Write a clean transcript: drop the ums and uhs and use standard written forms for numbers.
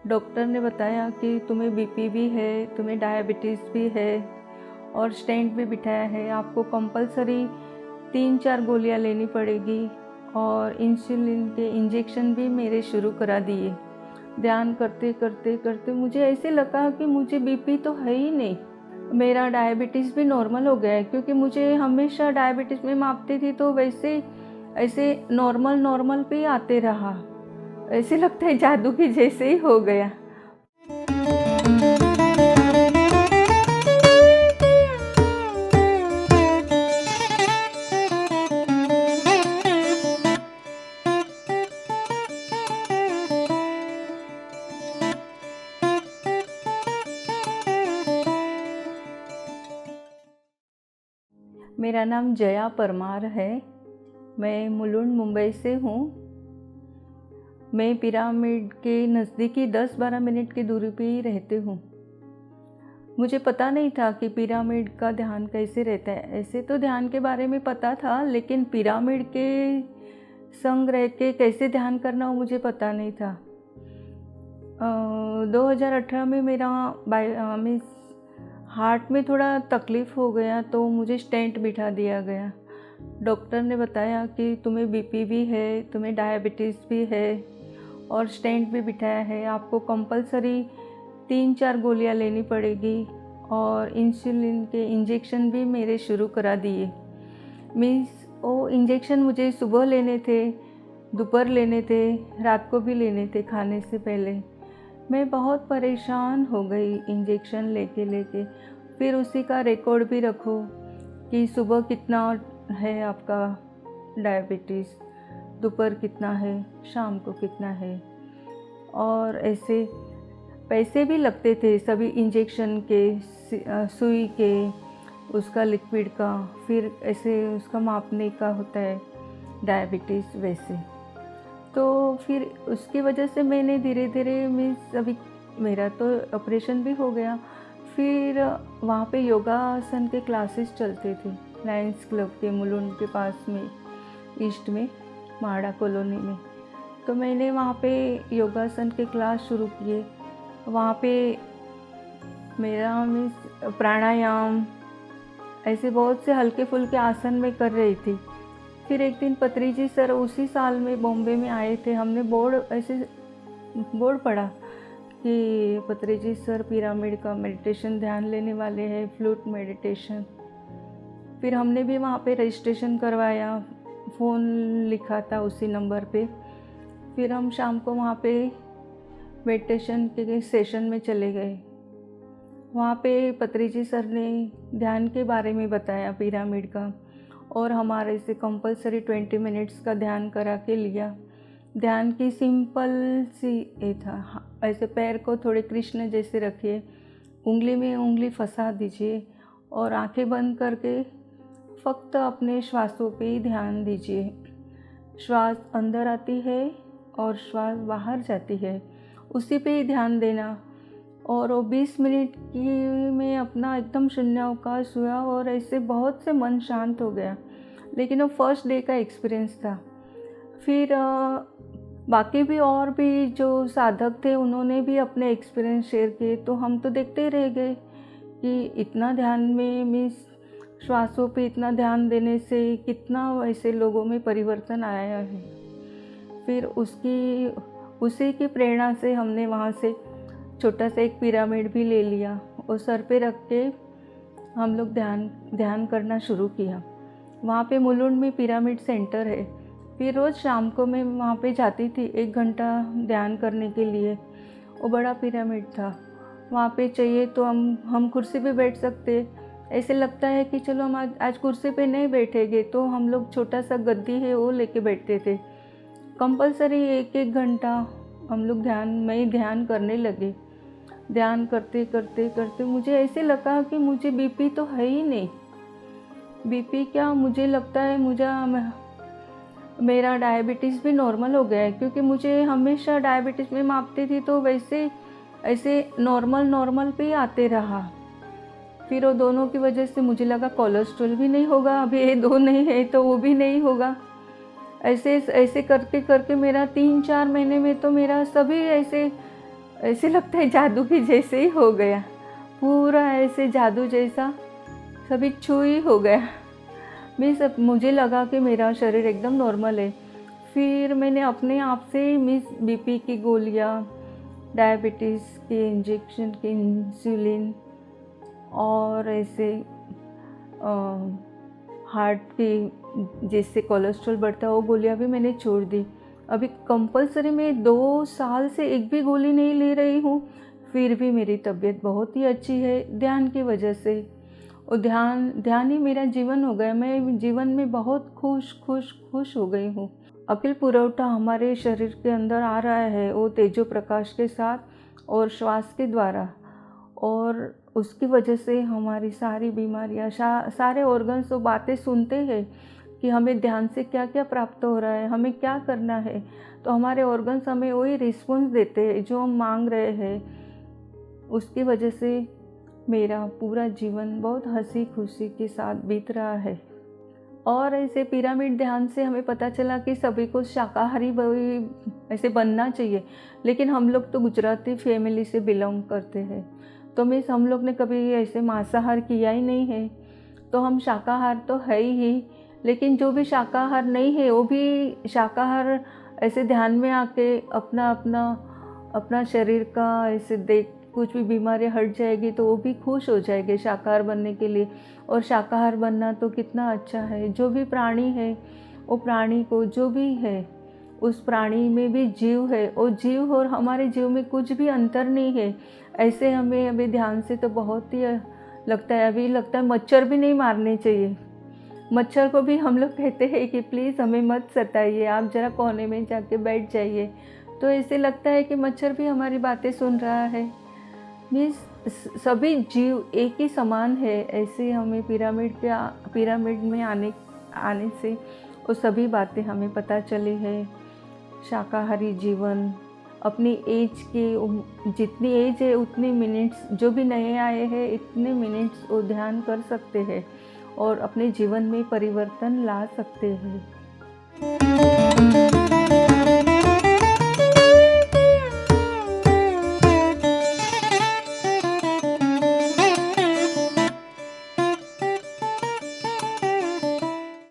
Doctor ने बताया कि तुम्हें बीपी भी है, तुम्हें डायबिटीज़ भी है और स्टेंट भी बिठाया है। आपको कंपलसरी 3-4 गोलियां लेनी पड़ेगी और इंसुलिन के इंजेक्शन भी मेरे शुरू करा दिए। ध्यान करते करते करते मुझे ऐसे लगा कि मुझे बीपी तो है ही नहीं, मेरा डायबिटीज़ भी नॉर्मल हो गया है, क्योंकि मुझे हमेशा डायबिटीज़ में मापती थी तो वैसे ऐसे नॉर्मल पे ही आते रहा। ऐसे लगता है जादू की जैसे ही हो गया। मेरा नाम जया परमार है। मैं मुलुंड मुंबई से हूँ। मैं पिरामिड के नज़दीकी 10-12 मिनट की दूरी पे ही रहती हूँ। मुझे पता नहीं था कि पिरामिड का ध्यान कैसे रहता है। ऐसे तो ध्यान के बारे में पता था, लेकिन पिरामिड के संग रह के कैसे ध्यान करना वो मुझे पता नहीं था। 2018 में मेरा हार्ट में थोड़ा तकलीफ़ हो गया तो मुझे स्टेंट बिठा दिया गया। डॉक्टर ने बताया कि तुम्हें बीपी भी है, तुम्हें डायबिटीज़ भी है और स्टेंट भी बिठाया है। आपको कंपलसरी 3-4 गोलियां लेनी पड़ेगी और इंसुलिन के इंजेक्शन भी मेरे शुरू करा दिए। मीन्स वो इंजेक्शन मुझे सुबह लेने थे, दोपहर लेने थे, रात को भी लेने थे खाने से पहले। मैं बहुत परेशान हो गई इंजेक्शन लेके। फिर उसी का रिकॉर्ड भी रखो कि सुबह कितना है आपका डायबिटीज़, दोपहर कितना है, शाम को कितना है। और ऐसे पैसे भी लगते थे सभी इंजेक्शन के, सुई के, उसका लिक्विड का, फिर ऐसे उसका मापने का होता है डायबिटीज़ वैसे। तो फिर उसकी वजह से मैंने धीरे धीरे अभी मेरा तो ऑपरेशन भी हो गया। फिर वहाँ पे योगासन के क्लासेस चलते थे लायंस क्लब के मुलुंड के पास में, ईस्ट में, माड़ा कॉलोनी में। तो मैंने वहाँ पे योगासन के क्लास शुरू किए। वहाँ पे मेरा प्राणायाम, ऐसे बहुत से हल्के फुल्के आसन में कर रही थी। फिर एक दिन पत्री जी सर उसी साल में बॉम्बे में आए थे। हमने बोर्ड पढ़ा कि पत्री जी सर पिरामिड का मेडिटेशन ध्यान लेने वाले हैं, फ्लूट मेडिटेशन। फिर हमने भी वहाँ पे रजिस्ट्रेशन करवाया, फ़ोन लिखा था उसी नंबर पे। फिर हम शाम को वहाँ पे मेडिटेशन के सेशन में चले गए। वहाँ पे पत्री जी सर ने ध्यान के बारे में बताया पिरामिड का, और हमारे से कंपलसरी 20 मिनट्स का ध्यान करा के लिया। ध्यान की सिंपल सी ये था, ऐसे पैर को थोड़े कृष्ण जैसे रखिए, उंगली में उंगली फंसा दीजिए और आंखें बंद करके फक्त अपने श्वासों पे ही ध्यान दीजिए। श्वास अंदर आती है और श्वास बाहर जाती है, उसी पे ही ध्यान देना। और वो 20 मिनट की में अपना एकदम शून्यावकाश हुआ और ऐसे बहुत से मन शांत हो गया। लेकिन वो फर्स्ट डे का एक्सपीरियंस था। फिर बाकी भी और भी जो साधक थे उन्होंने भी अपने एक्सपीरियंस शेयर किए, तो हम तो देखते रह गए कि इतना ध्यान में श्वासों पे इतना ध्यान देने से कितना ऐसे लोगों में परिवर्तन आया है। फिर उसी की प्रेरणा से हमने वहाँ से छोटा सा एक पिरामिड भी ले लिया और सर पे रख के हम लोग ध्यान करना शुरू किया। वहाँ पे मुलुंड में पिरामिड सेंटर है। फिर रोज़ शाम को मैं वहाँ पे जाती थी 1 घंटा ध्यान करने के लिए। वो बड़ा पिरामिड था, वहाँ पे चाहिए तो हम कुर्सी पे बैठ सकते। ऐसे लगता है कि चलो हम आज कुर्सी पे नहीं बैठेंगे, तो हम लोग छोटा सा गद्दी है वो लेके बैठते थे। कंपलसरी 1-1 घंटा हम लोग ध्यान करने लगे। ध्यान करते करते करते मुझे ऐसे लगा कि मुझे बीपी तो है ही नहीं। बीपी क्या, मुझे लगता है मेरा डायबिटीज़ भी नॉर्मल हो गया है, क्योंकि मुझे हमेशा डायबिटीज़ में मापती थी तो वैसे ऐसे नॉर्मल पे ही आते रहा। फिर वो दोनों की वजह से मुझे लगा कोलेस्ट्रॉल भी नहीं होगा, अभी ये 2 नहीं है तो वो भी नहीं होगा। ऐसे करके करके मेरा 3-4 महीने में तो मेरा सभी ऐसे ऐसे लगता है जादू की जैसे ही हो गया, पूरा ऐसे जादू जैसा सभी छू ही हो गया। मुझे लगा कि मेरा शरीर एकदम नॉर्मल है। फिर मैंने अपने आप से बीपी की गोलियाँ, डायबिटीज़ के इंजेक्शन के इंसुलिन और ऐसे हार्ट की जिससे कोलेस्ट्रॉल बढ़ता है वो गोलियाँ भी मैंने छोड़ दी। अभी कंपल्सरी मैं 2 साल से एक भी गोली नहीं ले रही हूँ, फिर भी मेरी तबीयत बहुत ही अच्छी है ध्यान की वजह से। और ध्यान ही मेरा जीवन हो गया। मैं जीवन में बहुत खुश हो गई हूँ। अकिल पुरवठा हमारे शरीर के अंदर आ रहा है वो तेजो प्रकाश के साथ और श्वास के द्वारा, और उसकी वजह से हमारी सारी बीमारियाँ, सारे ऑर्गन्स वो बातें सुनते हैं कि हमें ध्यान से क्या क्या प्राप्त हो रहा है, हमें क्या करना है। तो हमारे ऑर्गन्स हमें वही रिस्पॉन्स देते हैं जो हम मांग रहे हैं। उसकी वजह से मेरा पूरा जीवन बहुत हंसी खुशी के साथ बीत रहा है। और ऐसे पिरामिड ध्यान से हमें पता चला कि सभी को शाकाहारी ऐसे बनना चाहिए, लेकिन हम लोग तो गुजराती फैमिली से बिलोंग करते हैं, तो हम लोग ने कभी ऐसे मांसाहार किया ही नहीं है। तो हम शाकाहार तो है ही, लेकिन जो भी शाकाहार नहीं है वो भी शाकाहार ऐसे ध्यान में आके अपना शरीर का ऐसे देख, कुछ भी बीमारी हट जाएगी तो वो भी खुश हो जाएंगे शाकाहार बनने के लिए। और शाकाहार बनना तो कितना अच्छा है। जो भी प्राणी है वो प्राणी को जो भी है उस प्राणी में भी जीव है, और जीव और हमारे जीव में कुछ भी अंतर नहीं है। ऐसे हमें अभी ध्यान से तो बहुत ही लगता है, अभी लगता है मच्छर भी नहीं मारने चाहिए। मच्छर को भी हम लोग कहते हैं कि प्लीज़ हमें मत सताइए, आप ज़रा कोने में जाके बैठ जाइए। तो ऐसे लगता है कि मच्छर भी हमारी बातें सुन रहा है। सभी जीव एक ही समान है। ऐसे हमें पिरामिड में आने से वो सभी बातें हमें पता चली है। शाकाहारी जीवन, अपनी एज के जितनी एज है उतनी मिनट्स, जो भी नए आए हैं इतने मिनट्स वो ध्यान कर सकते हैं और अपने जीवन में परिवर्तन ला सकते हैं।